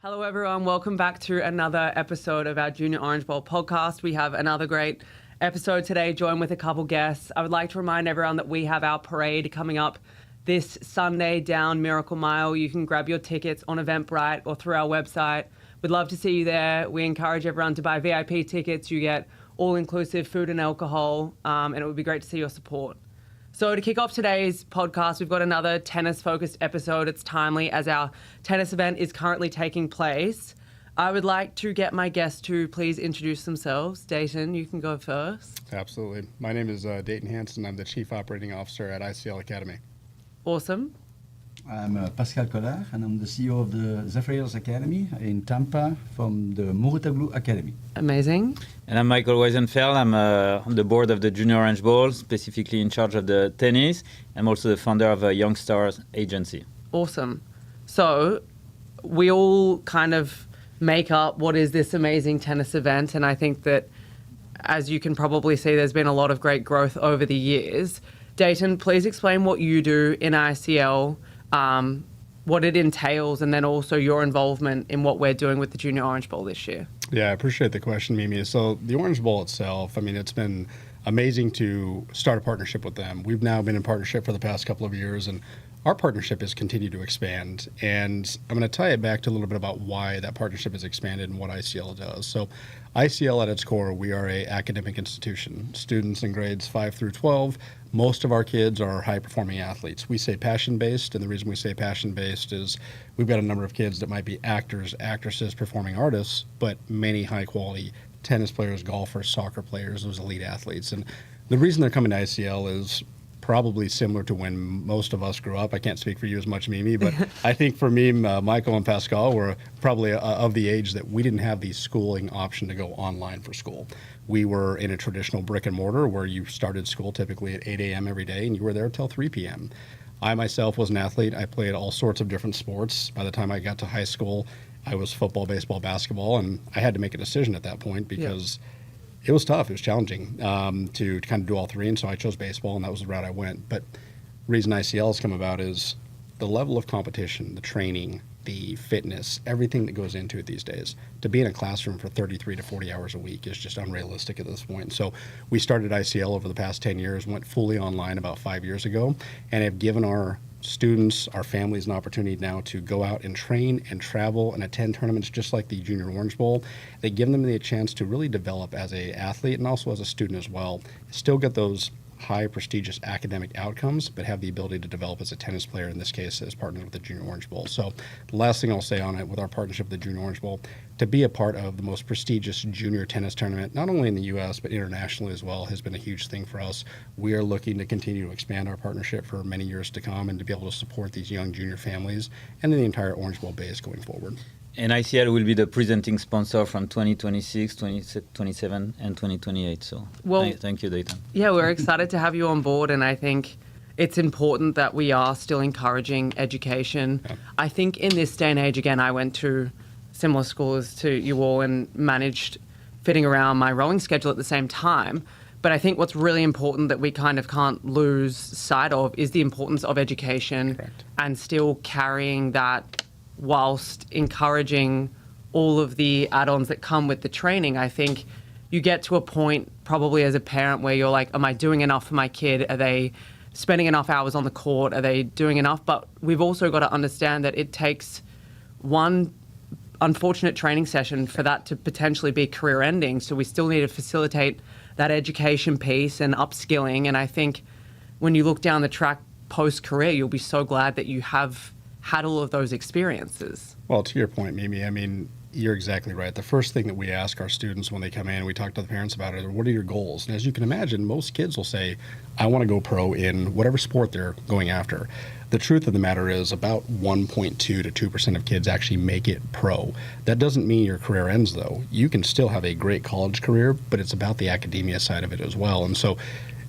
Hello, everyone. Welcome back to another episode of our Junior Orange Bowl podcast. We have another great episode today, joined with a couple guests. I would like to remind everyone that we have our parade coming up this Sunday down Miracle Mile. You can grab your tickets on Eventbrite or through our website. We'd love to see you there. We encourage everyone to buy VIP tickets. You get all-inclusive food and alcohol, and it would be great to see your support. So to kick off today's podcast, we've got another tennis-focused episode. It's timely as our tennis event is currently taking place. I would like to get my guests to please introduce themselves. Dayton, you can go first. Absolutely. My name is Dayton Hansen. I'm the Chief Operating Officer at ICL Academy. Awesome. I'm Pascal, and I'm the CEO of the Zephyrhills Academy in Tampa from the Mouratoglou Academy. Amazing. And I'm Michael Wiesenfeld. I'm on the board of the Junior Orange Bowl, specifically in charge of the tennis. I'm also the founder of a Young Stars agency. Awesome. So we all kind of make up what is this amazing tennis event, and I think that, as you can probably see, there's been a lot of great growth over the years. Dayton, please explain what you do in ICL, what it entails, and then also your involvement in what we're doing with the Junior Orange Bowl this year. Yeah, I appreciate the question, Mimmi. So the Orange Bowl itself, I mean, it's been amazing to start a partnership with them. We've now been in partnership for the past couple of years, and our partnership has continued to expand. And I'm going to tie it back to a little bit about why that partnership has expanded and what ICL does. So ICL at its core, we are an academic institution. Students in grades 5 through 12, most of our kids are high-performing athletes. We say passion-based, and the reason we say passion-based is we've got a number of kids that might be actors, actresses, performing artists, but many high-quality tennis players, golfers, soccer players, those elite athletes. And the reason they're coming to ICL is probably similar to when most of us grew up. I can't speak for you as much, Mimmi, but I think for me, Michael and Pascal were probably of the age that we didn't have the schooling option to go online for school. We were in a traditional brick and mortar where you started school typically at 8 a.m. every day and you were there till 3 p.m. I myself was an athlete. I played all sorts of different sports. By the time I got to high school, I was football, baseball, basketball, and I had to make a decision at that point because it was tough. It was challenging to kind of do all three, and so I chose baseball, and that was the route I went. But the reason ICL has come about is the level of competition, the training, the fitness, everything that goes into it these days. To be in a classroom for 33 to 40 hours a week is just unrealistic at this point. So we started ICL over the past 10 years, went fully online about 5 years ago, and have given our students, our families, an opportunity now to go out and train and travel and attend tournaments just like the Junior Orange Bowl. They give them the chance to really develop as an athlete and also as a student as well. Still get those high prestigious academic outcomes, but have the ability to develop as a tennis player, in this case as partnered with the Junior Orange Bowl. So the last thing I'll say on it with our partnership with the Junior Orange Bowl, to be a part of the most prestigious junior tennis tournament, not only in the U.S., but internationally as well, has been a huge thing for us. We are looking to continue to expand our partnership for many years to come and to be able to support these young junior families and then the entire Orange Bowl base going forward. And ICL will be the presenting sponsor from 2026, 2027, and 2028. So thank you, Dayton. Yeah, we're excited to have you on board, and I think it's important that we are still encouraging education. Yeah. I think in this day and age, again, I went to similar schools to you all and managed fitting around my rowing schedule at the same time. But I think what's really important that we kind of can't lose sight of is the importance of education. Correct. And still carrying that whilst encouraging all of the add-ons that come with the training. I think you get to a point probably as a parent where you're like, am I doing enough for my kid? Are they spending enough hours on the court? Are they doing enough? But we've also got to understand that it takes one unfortunate training session for that to potentially be career ending. So we still need to facilitate that education piece and upskilling. And I think when you look down the track post-career, you'll be so glad that you have had all of those experiences. Well, to your point, Mimmi, I mean, you're exactly right. The first thing that we ask our students when they come in, we talk to the parents about it, what are your goals? And as you can imagine, most kids will say, I want to go pro in whatever sport they're going after. The truth of the matter is about 1.2 to 2% of kids actually make it pro. That doesn't mean your career ends, though. You can still have a great college career, but it's about the academia side of it as well. And so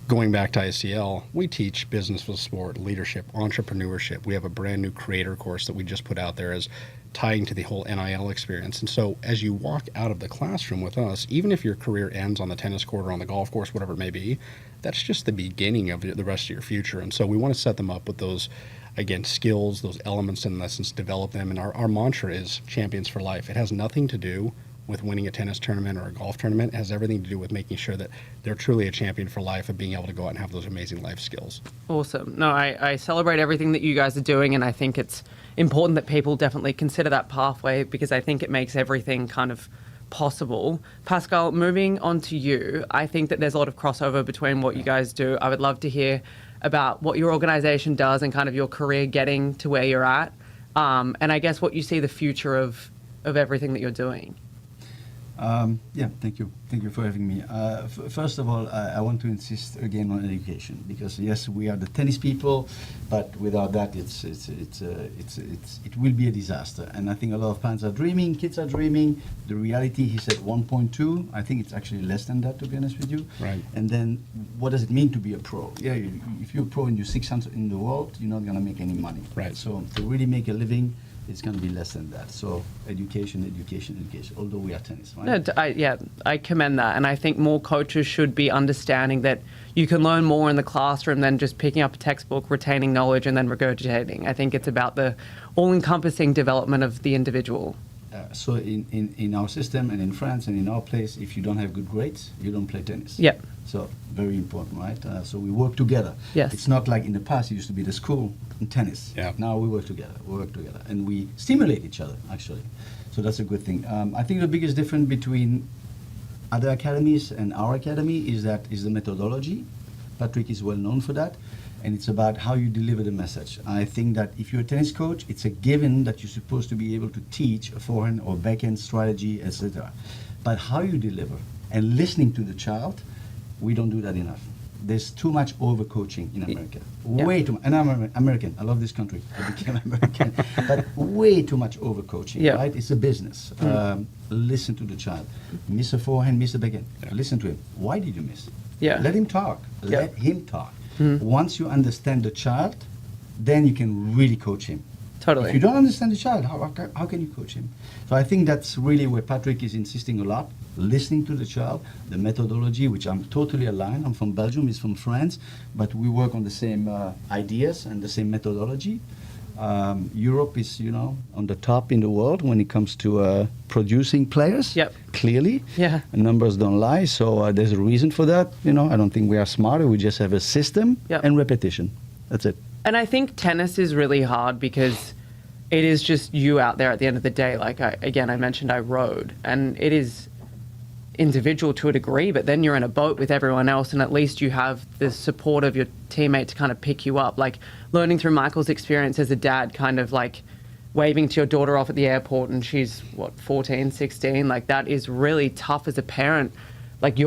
going back to ICL, we teach business with sport, leadership, entrepreneurship. We have a brand new creator course that we just put out there as tying to the whole NIL experience. And so as you walk out of the classroom with us, even if your career ends on the tennis court or on the golf course, whatever it may be, that's just the beginning of the rest of your future. And so we want to set them up with those again, skills, those elements and lessons, develop them. And our mantra is champions for life. It has nothing to do with winning a tennis tournament or a golf tournament. It has everything to do with making sure that they're truly a champion for life of being able to go out and have those amazing life skills. Awesome. No, I celebrate everything that you guys are doing, and I think it's important that people definitely consider that pathway, because I think it makes everything kind of possible. Pascal, moving on to you, I think that there's a lot of crossover between what you guys do. I would love to hear about what your organization does and kind of your career getting to where you're at, and I guess what you see the future of everything that you're doing. Thank you. Thank you for having me. First of all, I want to insist again on education, because yes, we are the tennis people, but without that, it will be a disaster. And I think a lot of parents are dreaming, kids are dreaming. The reality, he said 1.2. I think it's actually less than that, to be honest with you. Right. And then, what does it mean to be a pro? Yeah, if you're a pro and you're 600 in the world, you're not going to make any money. Right. So to really make a living, it's going to be less than that. So education, although we are tennis, right? No, I commend that. And I think more coaches should be understanding that you can learn more in the classroom than just picking up a textbook, retaining knowledge, and then regurgitating. I think it's about the all-encompassing development of the individual. So in our system and in France and in our place, if you don't have good grades, you don't play tennis. Yep. So very important, right? So we work together. Yes. It's not like in the past, it used to be the school and tennis. Yeah. Now we work together. And we stimulate each other, actually. So that's a good thing. I think the biggest difference between other academies and our academy is the methodology. Patrick is well known for that. And it's about how you deliver the message. I think that if you're a tennis coach, it's a given that you're supposed to be able to teach a forehand or backhand strategy, etc. But how you deliver and listening to the child, we don't do that enough. There's too much overcoaching in America. Way too much. And I'm American. I love this country. I became American. But way too much overcoaching, right? It's a business. Listen to the child. Miss a forehand, miss a backhand. Listen to him. Why did you miss? Let him talk. Let him talk. Once you understand the child, then you can really coach him. Totally. If you don't understand the child, how can you coach him? So I think that's really where Patrick is insisting a lot, listening to the child, the methodology, which I'm totally aligned. I'm from Belgium, he's from France, but we work on the same ideas and the same methodology. Europe is, on the top in the world when it comes to producing players. Yep. Clearly. Yeah. Numbers don't lie, so there's a reason for that. I don't think we are smarter. We just have a system and repetition. That's it. And I think tennis is really hard because it is just you out there at the end of the day. Like, I mentioned I rowed, and it is individual to a degree, but then you're in a boat with everyone else, and at least you have the support of your teammate to kind of pick you up. Like, learning through Michael's experience as a dad, kind of like waving to your daughter off at the airport and she's 14, 16, like that is really tough as a parent. Like,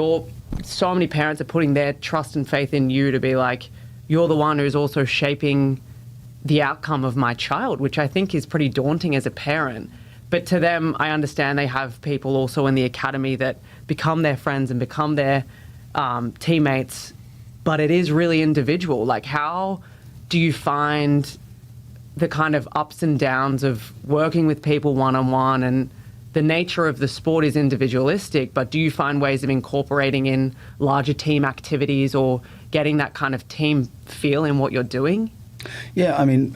so many parents are putting their trust and faith in you to be like, you're the one who's also shaping the outcome of my child, which I think is pretty daunting as a parent. But to them, I understand they have people also in the academy that become their friends and become their teammates, but it is really individual. Like, how do you find the kind of ups and downs of working with people one-on-one? And the nature of the sport is individualistic, but do you find ways of incorporating in larger team activities or getting that kind of team feel in what you're doing? Yeah, I mean,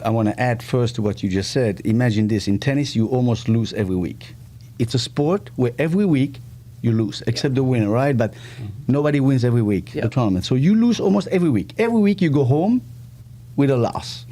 I want to add first to what you just said. Imagine this, in tennis, you almost lose every week. It's a sport where every week you lose, except the winner, right? But nobody wins every week, the tournament. So you lose almost every week. Every week you go home with a loss.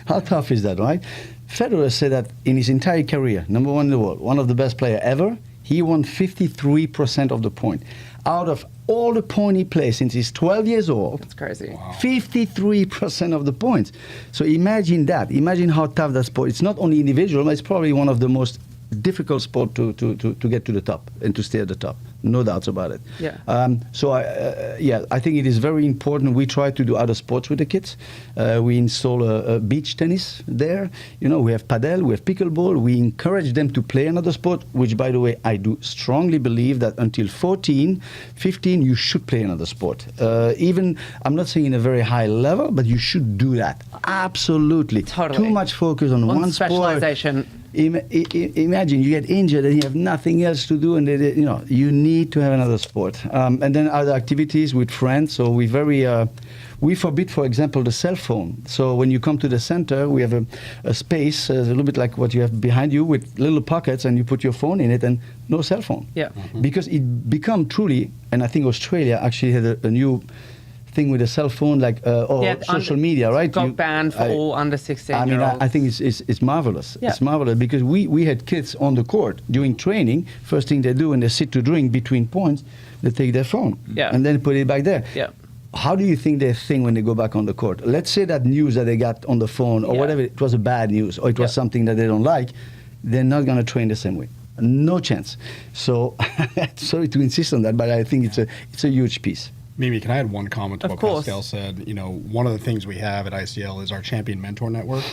How tough is that, right? Federer said that in his entire career, number one in the world, one of the best players ever, he won 53% of the point. Out of all the points he played since he's 12 years old. That's crazy. Wow. 53% of the points. So imagine that. Imagine how tough that sport. It's not only individual, but it's probably one of the most difficult sport to get to the top and to stay at the top. No doubts about it. Yeah. I think it is very important. We try to do other sports with the kids. We install a beach tennis there. We have padel, we have pickleball. We encourage them to play another sport, which, by the way, I do strongly believe that until 14, 15, you should play another sport. Even, I'm not saying in a very high level, but you should do that. Absolutely. Totally. Too much focus on one sport. Specialization. Imagine you get injured and you have nothing else to do, and you need to have another sport. And then other activities with friends. So we forbid, for example, the cell phone. So when you come to the center, we have a space, a little bit like what you have behind you, with little pockets, and you put your phone in it, and no cell phone. Yeah. Mm-hmm. Because it become truly, and I think Australia actually had a new thing with a cell phone, like social media, right? Got banned for all under 16 I mean, year olds. I think it's marvelous. Yeah. It's marvelous because we had kids on the court during training. First thing they do when they sit to drink between points, they take their phone and then put it back there. Yeah. How do you think they think when they go back on the court? Let's say that news that they got on the phone or whatever, it was a bad news or it was something that they don't like, they're not going to train the same way. No chance. So sorry to insist on that, but I think it's a huge piece. Mimmi, can I add one comment to Of what course. Pascal said? One of the things we have at ICL is our Champion Mentor Network.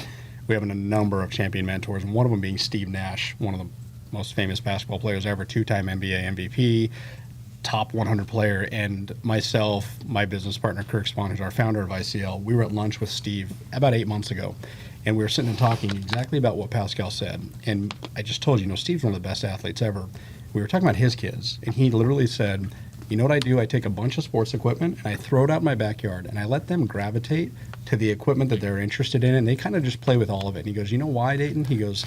We have a number of champion mentors, and one of them being Steve Nash, one of the most famous basketball players ever, two-time NBA MVP, top 100 player, and myself, my business partner, Kirk Spahn, who's our founder of ICL, we were at lunch with Steve about 8 months ago, and we were sitting and talking exactly about what Pascal said. And I just told you, Steve's one of the best athletes ever. We were talking about his kids, and he literally said, you know what I do? I take a bunch of sports equipment and I throw it out in my backyard and I let them gravitate to the equipment that they're interested in, and they kind of just play with all of it. And he goes, you know why, Dayton? He goes,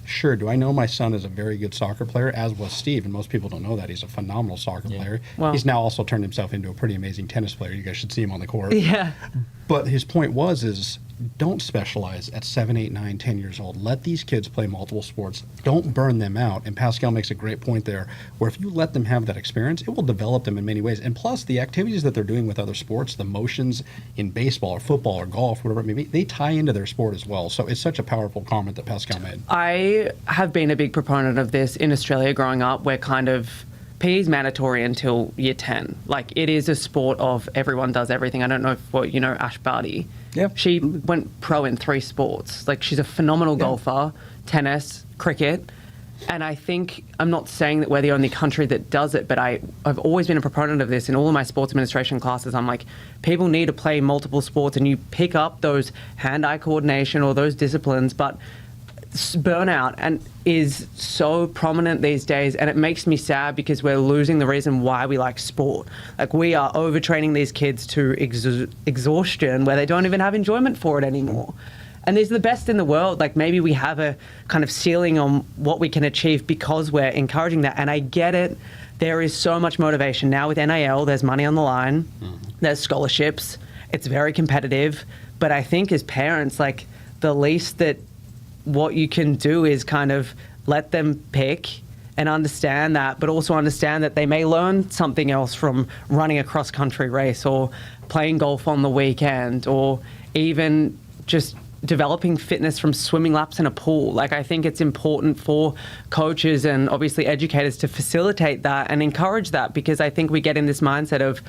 sure, do I know my son is a very good soccer player, as was Steve, and most people don't know that. He's a phenomenal soccer player. Wow. He's now also turned himself into a pretty amazing tennis player. You guys should see him on the court. Yeah. But his point is don't specialize at 7, 8, 9, 10 years old. Let these kids play multiple sports. Don't burn them out. And Pascal makes a great point there, where if you let them have that experience, it will develop them in many ways. And plus, the activities that they're doing with other sports, the motions in baseball or football or golf, whatever it may be, they tie into their sport as well. So it's such a powerful comment that Pascal made. I have been a big proponent of this in Australia growing up, where kind of PE is mandatory until year 10. Like, it is a sport of everyone does everything. I don't know if Ash Barty. Yeah. She went pro in 3 sports. Like, she's a phenomenal golfer, tennis, cricket. And I think, I'm not saying that we're the only country that does it, but I've always been a proponent of this in all of my sports administration classes. I'm like, people need to play multiple sports, and you pick up those hand-eye coordination or those disciplines, but burnout and is so prominent these days, and it makes me sad because we're losing the reason why we like sport. Like, we are overtraining these kids to exhaustion, where they don't even have enjoyment for it anymore. And these are the best in the world. Like, maybe we have a kind of ceiling on what we can achieve because we're encouraging that. And I get it. There is so much motivation now with NIL. There's money on the line. There's scholarships. It's very competitive. But I think as parents, like, the least that what you can do is kind of let them pick and understand that, but also understand that they may learn something else from running a cross-country race or playing golf on the weekend, or even just developing fitness from swimming laps in a pool. Like, I think it's important for coaches and obviously educators to facilitate that and encourage that, because I think we get in this mindset of,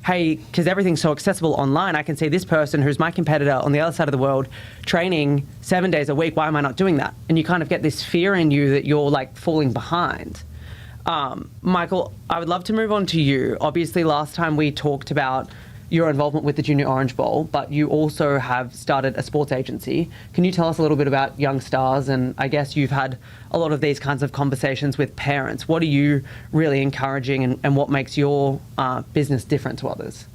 hey, because everything's so accessible online, I can see this person who's my competitor on the other side of the world training 7 days a week. Why am I not doing that? And you kind of get this fear in you that you're like falling behind. Michael, I would love to move on to you. Obviously, last time we talked about your involvement with the Junior Orange Bowl, but you also have started a sports agency. Can you tell us a little bit about Young Stars? And I guess you've had a lot of these kinds of conversations with parents. What are you really encouraging, and what makes your business different to others?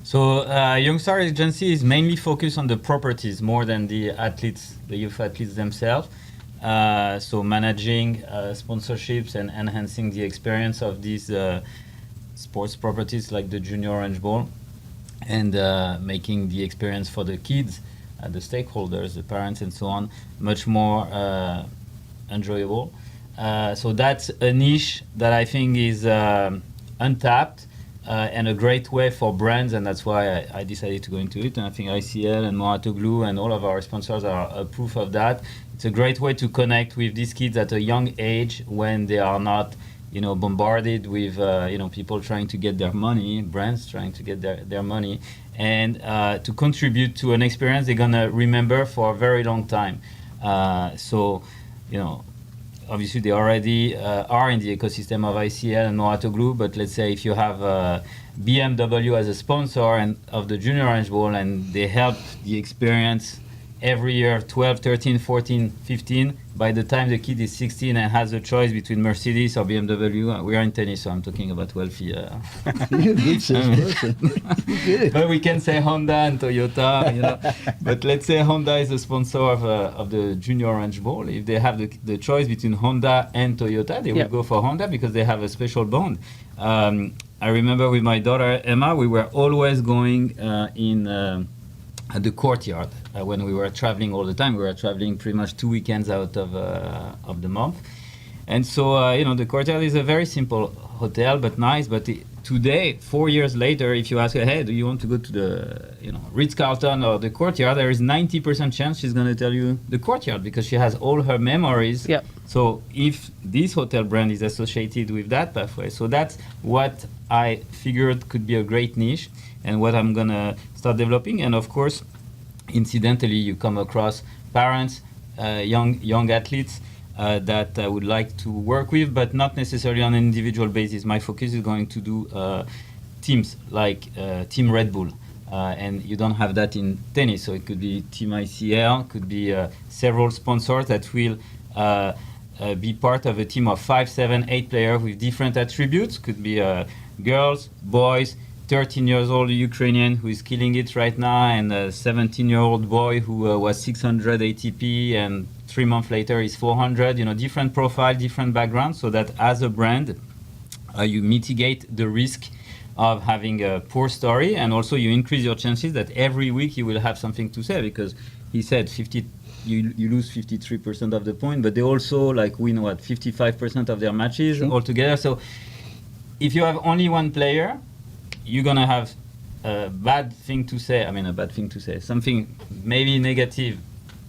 So Young Star Agency is mainly focused on the properties more than the athletes, the youth athletes themselves. So managing sponsorships and enhancing the experience of these sports properties like the Junior Orange Bowl, and making the experience for the kids, the stakeholders, the parents and so on, much more enjoyable. So that's a niche that I think is untapped and a great way for brands, and that's why I decided to go into it. And I think ICL and Mouratoglou and all of our sponsors are a proof of that. It's a great way to connect with these kids at a young age when they are not bombarded with people trying to get their money, brands trying to get their money, and to contribute to an experience they're gonna remember for a very long time. Obviously they already are in the ecosystem of ICL and Mouratoglou, but let's say if you have BMW as a sponsor and of the Junior Orange Bowl, and they help the experience every year 12, 13, 14, 15. By the time the kid is 16 and has a choice between Mercedes or BMW, we are in tennis, so I'm talking about wealthy. You're a good salesperson. Good. But we can say Honda and Toyota, you know. But let's say Honda is the sponsor of the Junior Orange Bowl. If they have the choice between Honda and Toyota, they will go for Honda because they have a special bond. I remember with my daughter Emma, we were always going at the courtyard when we were traveling all the time. We were traveling pretty much 2 weekends out of the month. And so, you know, the courtyard is a very simple hotel, but nice. But today, 4 years later, if you ask her, hey, do you want to go to the, you know, Ritz-Carlton or the courtyard, there is 90% chance she's going to tell you the courtyard because she has all her memories. Yep. So if this hotel brand is associated with that pathway, so that's what I figured could be a great niche and what I'm going to start developing. And of course, incidentally, you come across parents, young athletes, that I would like to work with, but not necessarily on an individual basis. My focus is going to do teams like Team Red Bull, and you don't have that in tennis. So it could be Team ICL, could be several sponsors that will be part of a team of 5, 7, 8 players with different attributes. Could be girls, boys, 13 years old Ukrainian who is killing it right now, and a 17-year-old boy who was 600 ATP and 3 months later is 400. You know, different profile, different background, so that as a brand, you mitigate the risk of having a poor story, and also you increase your chances that every week you will have something to say, because he said you lose 53% of the point, but they also like win 55% of their matches altogether. So if you have only one player, you're gonna have a bad thing to say. I mean, a bad thing to say. Something maybe negative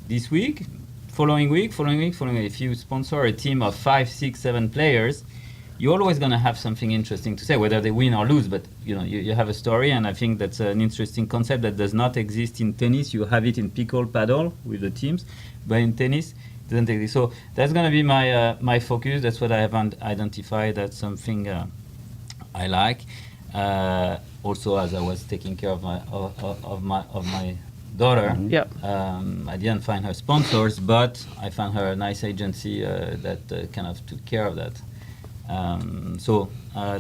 this week, following week. If you sponsor a team of 5, 6, 7 players, you're always gonna have something interesting to say, whether they win or lose. But you know, you have a story, and I think that's an interesting concept that does not exist in tennis. You have it in pickle paddle with the teams, but in tennis, it doesn't exist. So that's gonna be my focus. That's what I have identified. That's something I like. Also, as I was taking care of my daughter, I didn't find her sponsors, but I found her a nice agency that kind of took care of that. So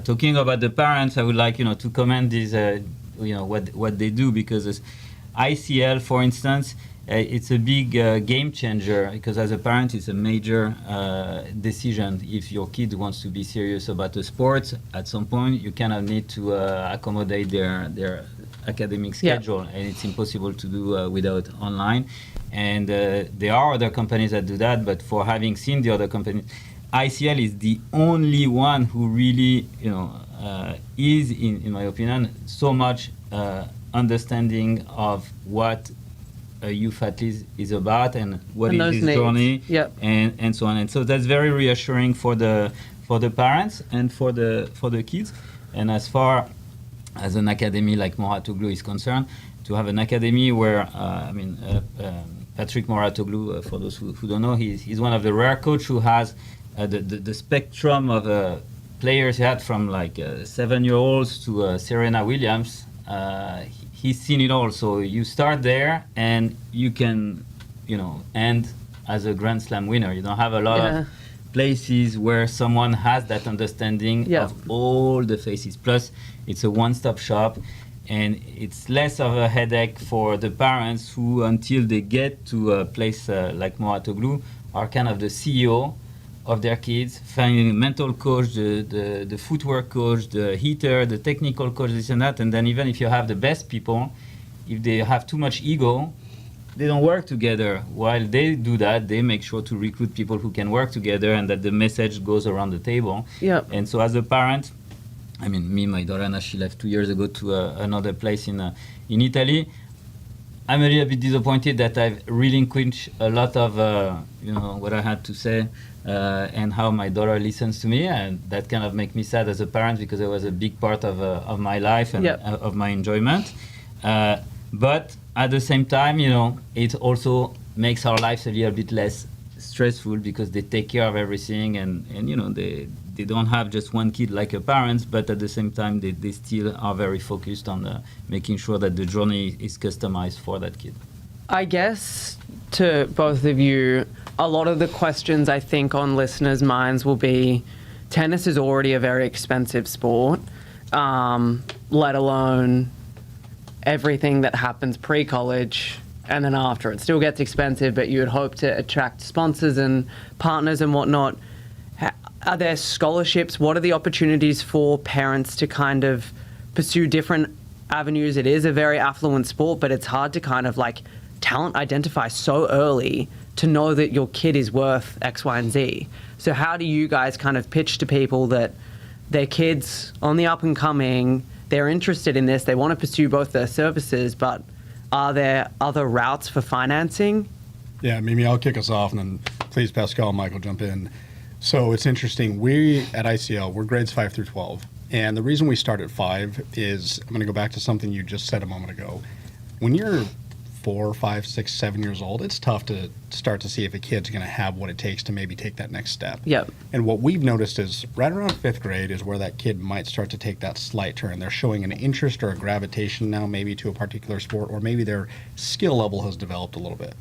talking about the parents, I would like to commend these what they do, because as ICL, for instance, it's a big game changer, because as a parent it's a major decision. If your kid wants to be serious about the sport, at some point you kind of need to accommodate their academic schedule, and it's impossible to do without online. And there are other companies that do that, but for having seen the other companies, ICL is the only one who really is, in my opinion, so much understanding of what a youth athlete is about and what is his journey, and so on. And so that's very reassuring for the parents and for the kids. And as far as an academy like Mouratoglou is concerned, to have an academy where Patrick Mouratoglou, for those who don't know, he's one of the rare coaches who has the spectrum of players he had, from like 7-year-olds to Serena Williams. He's seen it all. So you start there, and you can, end as a Grand Slam winner. You don't have a lot of places where someone has that understanding of all the faces. Plus, it's a one-stop shop, and it's less of a headache for the parents who, until they get to a place like Mouratoglou, are kind of the CEO of their kids, finding a mental coach, the footwork coach, the heater, the technical coach, this and that. And then even if you have the best people, if they have too much ego, they don't work together. While they do that, they make sure to recruit people who can work together, and that the message goes around the table. And so as a parent, my daughter Anna, she left 2 years ago to another place in Italy. I'm a little bit disappointed that I've relinquished a lot of what I had to say, and how my daughter listens to me, and that kind of makes me sad as a parent, because it was a big part of my life and of my enjoyment. But at the same time, it also makes our lives a little bit less stressful, because they take care of everything, and they don't have just one kid like a parents, but at the same time they still are very focused on making sure that the journey is customized for that kid. I guess to both of you, a lot of the questions I think on listeners' minds will be, tennis is already a very expensive sport, let alone everything that happens pre-college and then after. It still gets expensive, but you would hope to attract sponsors and partners and whatnot. Are there scholarships? What are the opportunities for parents to kind of pursue different avenues? It is a very affluent sport, but it's hard to kind of like talent identify so early to know that your kid is worth X, Y, and Z. So how do you guys kind of pitch to people that their kids on the up and coming, they're interested in this, they want to pursue both their services, but are there other routes for financing? Yeah, Mimmi, I'll kick us off, and then please, Pascal and Michael, jump in. So it's interesting. We at ICL, we're grades 5 through 12. And the reason we start at 5 is, I'm going to go back to something you just said a moment ago. When you're 4, 5, 6, 7 years old, it's tough to start to see if a kid's going to have what it takes to maybe take that next step. Yep. And what we've noticed is right around 5th grade is where that kid might start to take that slight turn. They're showing an interest or a gravitation now maybe to a particular sport, or maybe their skill level has developed a little bit.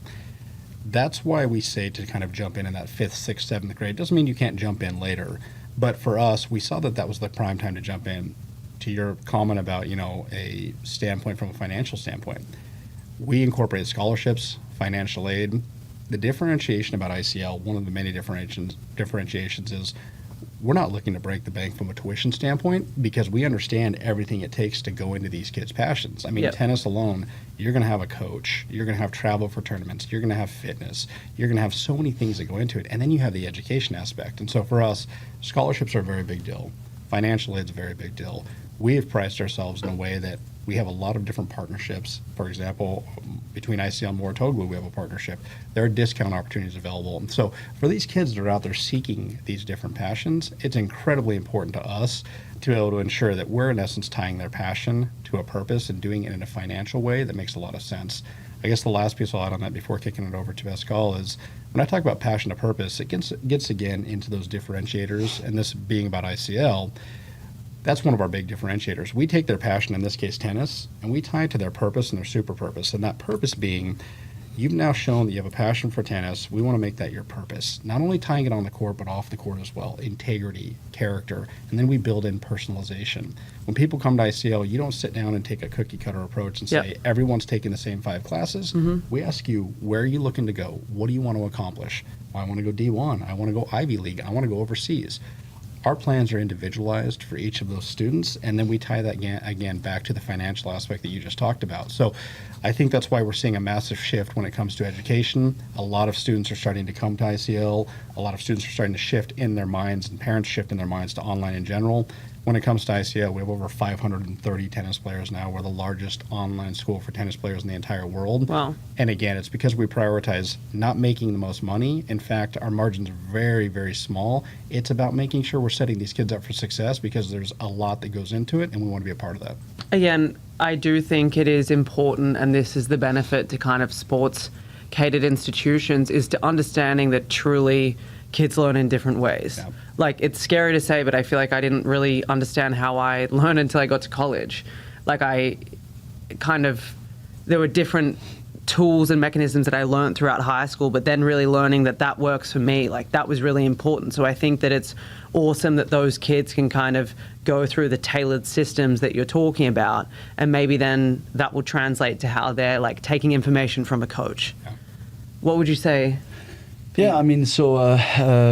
That's why we say to kind of jump in that 5th, 6th, 7th grade. Doesn't mean you can't jump in later. But for us, we saw that that was the prime time to jump in. To your comment about, a standpoint from a financial standpoint, we incorporate scholarships, financial aid. The differentiation about ICL, one of the many differentiations is we're not looking to break the bank from a tuition standpoint, because we understand everything it takes to go into these kids' passions. I mean, Yep. Tennis alone, you're going to have a coach, you're going to have travel for tournaments, you're going to have fitness, you're going to have so many things that go into it, and then you have the education aspect. And so for us, scholarships are a very big deal. Financial aid's a very big deal. We have priced ourselves in a way that we have a lot of different partnerships. For example, between ICL and Mouratoglou, we have a partnership. There are discount opportunities available. And so for these kids that are out there seeking these different passions, it's incredibly important to us to be able to ensure that we're in essence tying their passion to a purpose and doing it in a financial way that makes a lot of sense. I guess the last piece I'll add on that before kicking it over to Pascal is, when I talk about passion to purpose, it gets again into those differentiators, and this being about ICL, that's one of our big differentiators. We take their passion, in this case tennis, and we tie it to their purpose and their super purpose. And that purpose being, you've now shown that you have a passion for tennis. We want to make that your purpose. Not only tying it on the court, but off the court as well. Integrity, character, and then we build in personalization. When people come to ICL, you don't sit down and take a cookie cutter approach and say, everyone's taking the same 5 classes. We ask you, where are you looking to go? What do you want to accomplish? Well, I want to go D1. I want to go Ivy League. I want to go overseas. Our plans are individualized for each of those students, and then we tie that again back to the financial aspect that you just talked about. So I think that's why we're seeing a massive shift when it comes to education. A lot of students are starting to come to ICL. A lot of students are starting to shift in their minds, and parents shift in their minds to online in general. When it comes to ICL, we have over 530 tennis players now. We're the largest online school for tennis players in the entire world. Wow. And again, it's because we prioritize not making the most money. In fact, our margins are very, very small. It's about making sure we're setting these kids up for success, because there's a lot that goes into it, and we want to be a part of that. Again, I do think it is important, and this is the benefit to kind of sports catered institutions, is to understanding that truly kids learn in different ways. Yeah. Like, it's scary to say, but I feel like I didn't really understand how I learned until I got to college. Like, there were different tools and mechanisms that I learned throughout high school, but then really learning that works for me, like, that was really important. So I think that it's awesome that those kids can kind of go through the tailored systems that you're talking about, and maybe then that will translate to how they're like taking information from a coach. Yeah. What would you say? Yeah, I mean, so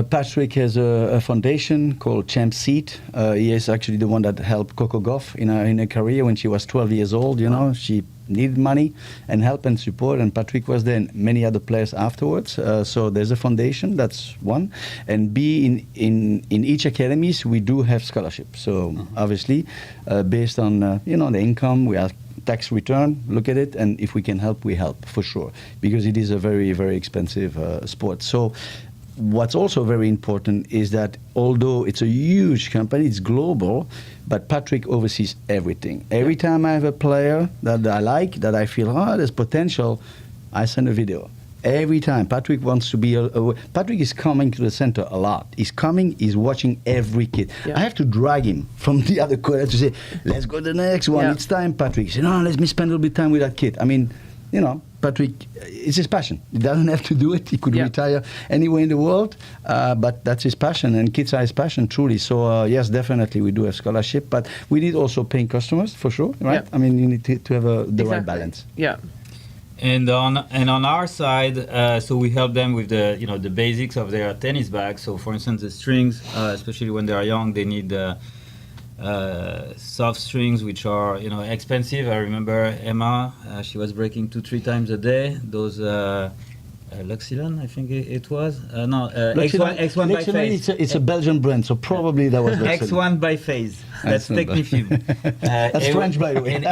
Patrick has a foundation called Champ Seat. He is actually the one that helped Coco Gauff in her career when she was 12 years old. She needed money and help and support, and Patrick was there, and many other players afterwards. So there's a foundation, that's one. And B, in each academies, we do have scholarships. So obviously, based on the income, we are tax return, look at it, and if we can help, we help for sure, because it is a very, very expensive sport. So what's also very important is that although it's a huge company, it's global, but Patrick oversees everything. Every time I have a player that I like, that I feel, there's potential, I send a video. Every time. Patrick wants to be Patrick is coming to the center a lot. He's coming, he's watching every kid. Yeah. I have to drag him from the other court to say, let's go to the next one. Yeah. It's time, Patrick. He said, no, let me spend a little bit of time with that kid. I mean, Patrick, it's his passion. He doesn't have to do it. He could Yeah. retire anywhere in the world, but that's his passion, and kids are his passion, truly. So, yes, definitely we do have scholarship, but we need also paying customers, for sure, right? Yeah. I mean, you need to have the right Exactly. balance. Yeah. And on our side, so we help them with the basics of their tennis bag. So for instance, the strings, especially when they are young, they need soft strings, which are expensive. I remember Emma, she was breaking 2-3 times a day. Those Luxilon, I think it was. No, X1 by Phase. It's a Belgian brand, so probably that was X1 by Phase. That's Technifib. That's French, by the way. And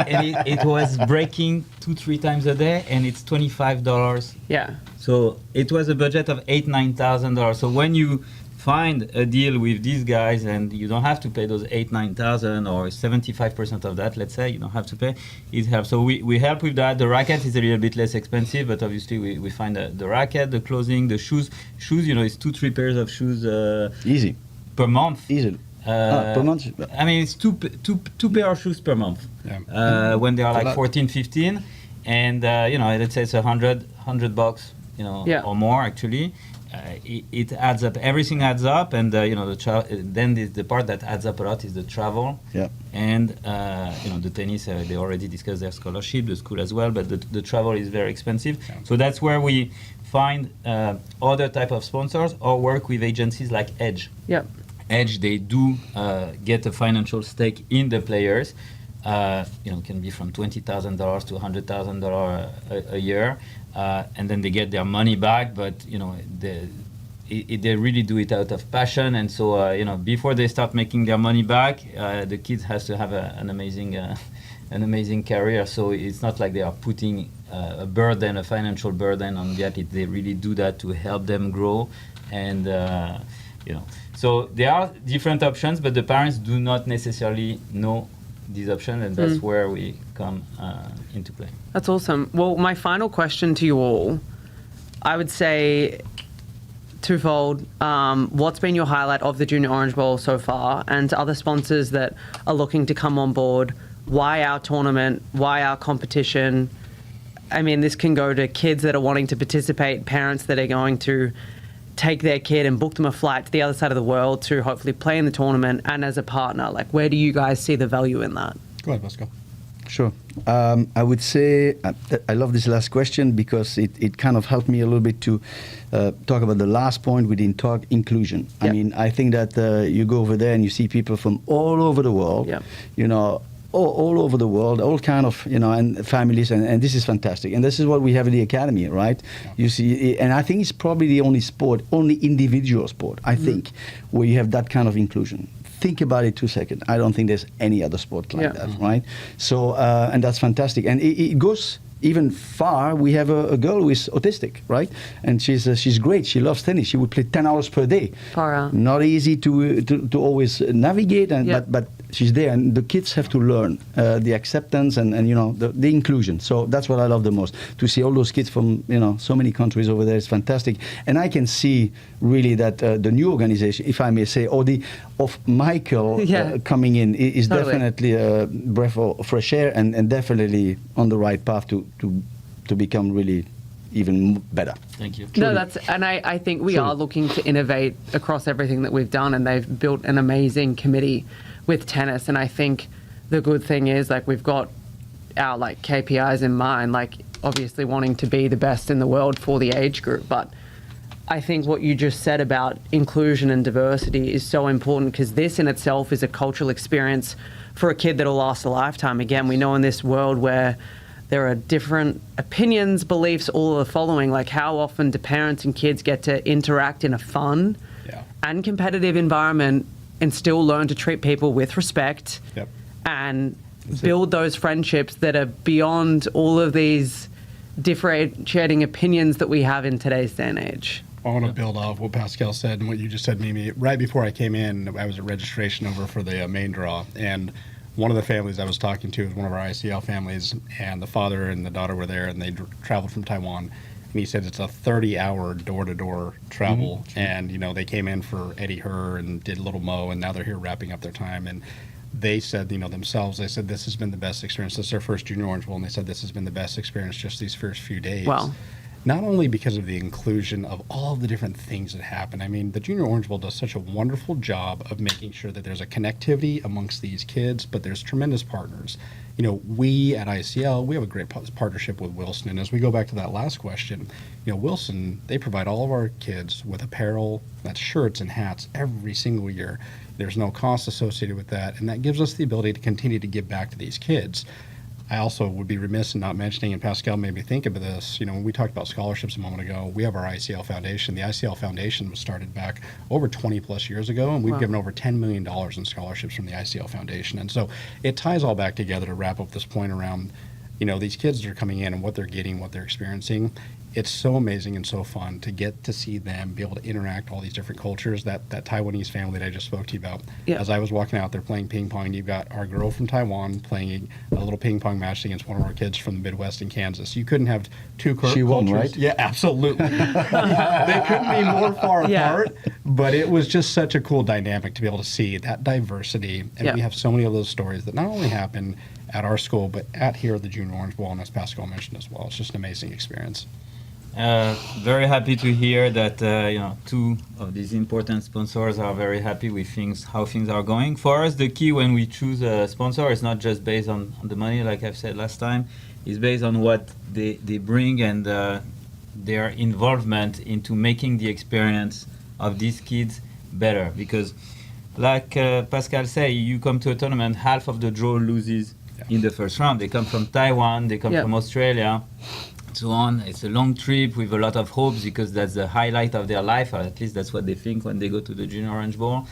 it was breaking 2-3 times a day, and it's $25. Yeah. So it was a budget of $8,000-$9,000. So when you find a deal with these guys and you don't have to pay those $8,000-$9,000 or 75% of that, let's say, you don't have to pay, it helps. So we help with that. The racket is a little bit less expensive, but obviously we find the racket, the clothing, the shoes. Shoes, it's 2-3 pairs of shoes Easy. per month. Easily. Per month? I mean, it's two pair of shoes per month. Yeah. When they are A like lot. 14, 15, and let's say it's $100 or more actually. It adds up. Everything adds up, and then the part that adds up a lot is the travel. Yeah. And the tennis. They already discussed their scholarship, the school as well, but the travel is very expensive. Yeah. So that's where we find other type of sponsors or work with agencies like Edge. Yep. Edge, they do get a financial stake in the players. Can be from $20,000 to $100,000 a year, and then they get their money back. But they really do it out of passion, and so before they start making their money back, the kids has to have an amazing career. So it's not like they are putting a financial burden on the athlete. They really do that to help them grow, and So there are different options, but the parents do not necessarily know these options, and that's where we come into play. That's awesome. Well, my final question to you all, I would say twofold. What's been your highlight of the Junior Orange Bowl so far? And to other sponsors that are looking to come on board, why our tournament? Why our competition? I mean, this can go to kids that are wanting to participate, parents that are going to take their kid and book them a flight to the other side of the world to hopefully play in the tournament, and as a partner, like, where do you guys see the value in that? Go ahead, Pascal. Sure. I would say I love this last question because it kind of helped me a little bit to talk about the last point. We didn't talk inclusion. Yep. I mean, I think that you go over there and you see people from all over the world, Yep. all over the world, all kind of, and families, and this is fantastic. And this is what we have in the academy, right? Yeah. You see, and I think it's probably the only individual sport, I think, where you have that kind of inclusion. Think about it 2 seconds. I don't think there's any other sport like that, right? So, and that's fantastic. And it goes even far. We have a girl who is autistic, right? And she's great. She loves tennis. She would play 10 hours per day. Far out. Not easy to always navigate, but she's there. And the kids have to learn the acceptance and the inclusion. So that's what I love the most. To see all those kids from so many countries over there is fantastic. And I can see really that the new organization, if I may say, of Michael coming in is Totally. definitely a breath of fresh air and definitely on the right path to become really even better. Thank you. No, I think we are looking to innovate across everything that we've done, and they've built an amazing committee with tennis. And I think the good thing is, like, we've got our KPIs in mind, like obviously wanting to be the best in the world for the age group. But I think what you just said about inclusion and diversity is so important, because this in itself is a cultural experience for a kid that'll last a lifetime. Again, we know in this world where there are different opinions, beliefs, all of the following, like how often do parents and kids get to interact in a fun and competitive environment and still learn to treat people with respect and build those friendships that are beyond all of these differentiating opinions that we have in today's day and age. I want to build off what Pascal said and what you just said, Mimmi. Right before I came in, I was at registration over for the main draw, and one of the families I was talking to was one of our ICL families, and the father and the daughter were there, and they traveled from Taiwan. And he said it's a 30-hour door-to-door travel, and they came in for Eddie Herr and did Little Mo, and now they're here wrapping up their time. And they said, themselves, they said this has been the best experience. This is their first Junior Orange Bowl, and they said this has been the best experience just these first few days. Wow. Not only because of the inclusion of all of the different things that happen. I mean, the Junior Orange Bowl does such a wonderful job of making sure that there's a connectivity amongst these kids, but there's tremendous partners. We at ICL, we have a great partnership with Wilson. And as we go back to that last question, Wilson, they provide all of our kids with apparel, that's shirts and hats every single year. There's no cost associated with that, and that gives us the ability to continue to give back to these kids. I also would be remiss in not mentioning, and Pascal made me think of this, when we talked about scholarships a moment ago, we have our ICL Foundation. The ICL Foundation was started back over 20 plus years ago, and we've given over $10 million in scholarships from the ICL Foundation. And so it ties all back together to wrap up this point around, these kids that are coming in and what they're getting, what they're experiencing. It's so amazing and so fun to get to see them be able to interact all these different cultures. That Taiwanese family that I just spoke to you about. Yeah. As I was walking out there playing ping pong, you've got our girl from Taiwan playing a little ping pong match against one of our kids from the Midwest in Kansas. You couldn't have two cultures. She won, right? Yeah, absolutely. They couldn't be more far apart, but it was just such a cool dynamic to be able to see that diversity. And we have so many of those stories that not only happen at our school, but at here at the Junior Orange Bowl, and as Pascal mentioned as well. It's just an amazing experience. Very happy to hear that two of these important sponsors are very happy with how things are going. For us, the key when we choose a sponsor is not just based on the money, like I've said last time. It's based on what they bring and their involvement into making the experience of these kids better. Because, like Pascal said, you come to a tournament, half of the draw loses in the first round. They come from Taiwan, they come from Australia. So on. It's a long trip with a lot of hopes because that's the highlight of their life, or at least that's what they think when they go to the Junior Orange Bowl.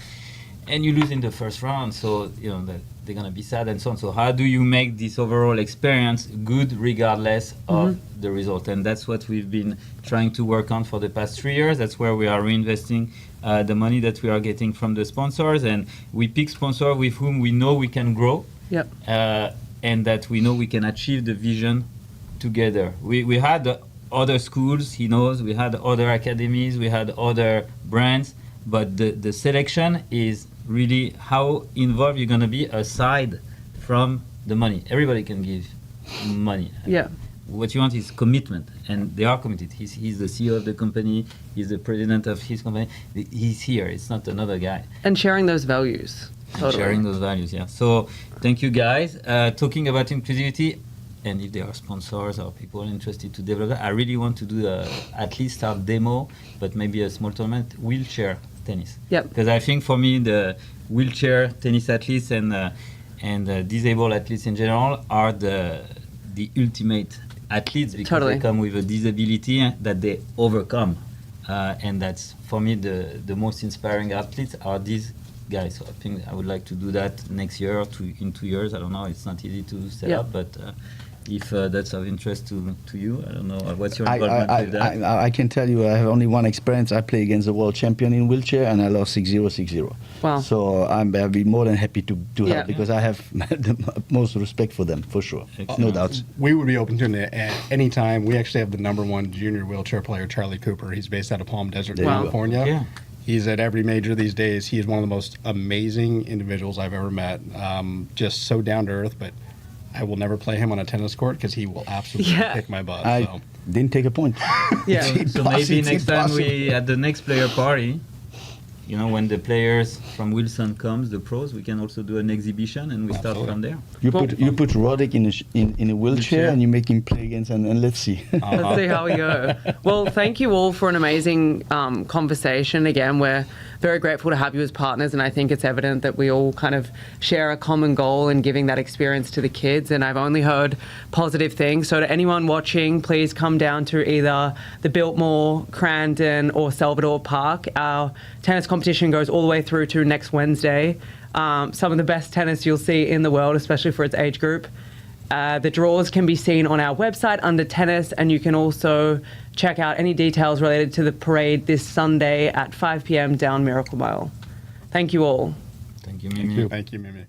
And you lose in the first round, so that they're gonna be sad and so on. So how do you make this overall experience good regardless of the result? And that's what we've been trying to work on for the past 3 years. That's where we are reinvesting the money that we are getting from the sponsors, and we pick sponsors with whom we know we can grow, and that we know we can achieve the vision together. We had other schools, he knows, we had other academies, we had other brands, but the selection is really how involved you're going to be aside from the money. Everybody can give money. Yeah. What you want is commitment, and they are committed. He's the CEO of the company, he's the president of his company, he's here, it's not another guy. And sharing those values. Totally. Sharing those values, yeah. So thank you guys. Talking about inclusivity, and if there are sponsors or people interested to develop that, I really want to do at least a demo, but maybe a small tournament, wheelchair tennis. Yep. Because I think for me, the wheelchair tennis athletes and disabled athletes in general are the ultimate athletes because they come with a disability that they overcome. And that's, for me, the most inspiring athletes are these guys. So I think I would like to do that next year or in 2 years. I don't know. It's not easy to set up, but if that's of interest to you, I don't know. What's your involvement with that? I can tell you, I have only one experience. I play against the world champion in wheelchair, and I lost 6-0, 6-0. Wow. So I'll be more than happy to do that because I have the most respect for them, for sure. No doubts. We would be open to it at any time. We actually have the #1 junior wheelchair player, Charlie Cooper. He's based out of Palm Desert, California. Yeah. He's at every major these days. He is one of the most amazing individuals I've ever met. Just so down to earth, but I will never play him on a tennis court because he will absolutely kick my butt. I didn't take a point. So maybe next time at the next player party, when the players from Wilson comes, the pros, we can also do an exhibition and we start from there. You put Roddick in a wheelchair and you make him play against, and let's see. Let's see how we go. Well, thank you all for an amazing conversation. Again, we're very grateful to have you as partners, and I think it's evident that we all kind of share a common goal in giving that experience to the kids, and I've only heard positive things. So to anyone watching, please come down to either the Biltmore, Crandon or Salvador Park. Our tennis competition goes all the way through to next Wednesday. Some of the best tennis you'll see in the world, especially for its age group. The draws can be seen on our website under tennis, and you can also check out any details related to the parade this Sunday at 5 p.m. down Miracle Mile. Thank you all. Thank you, Mimmi. Thank you, Mimmi.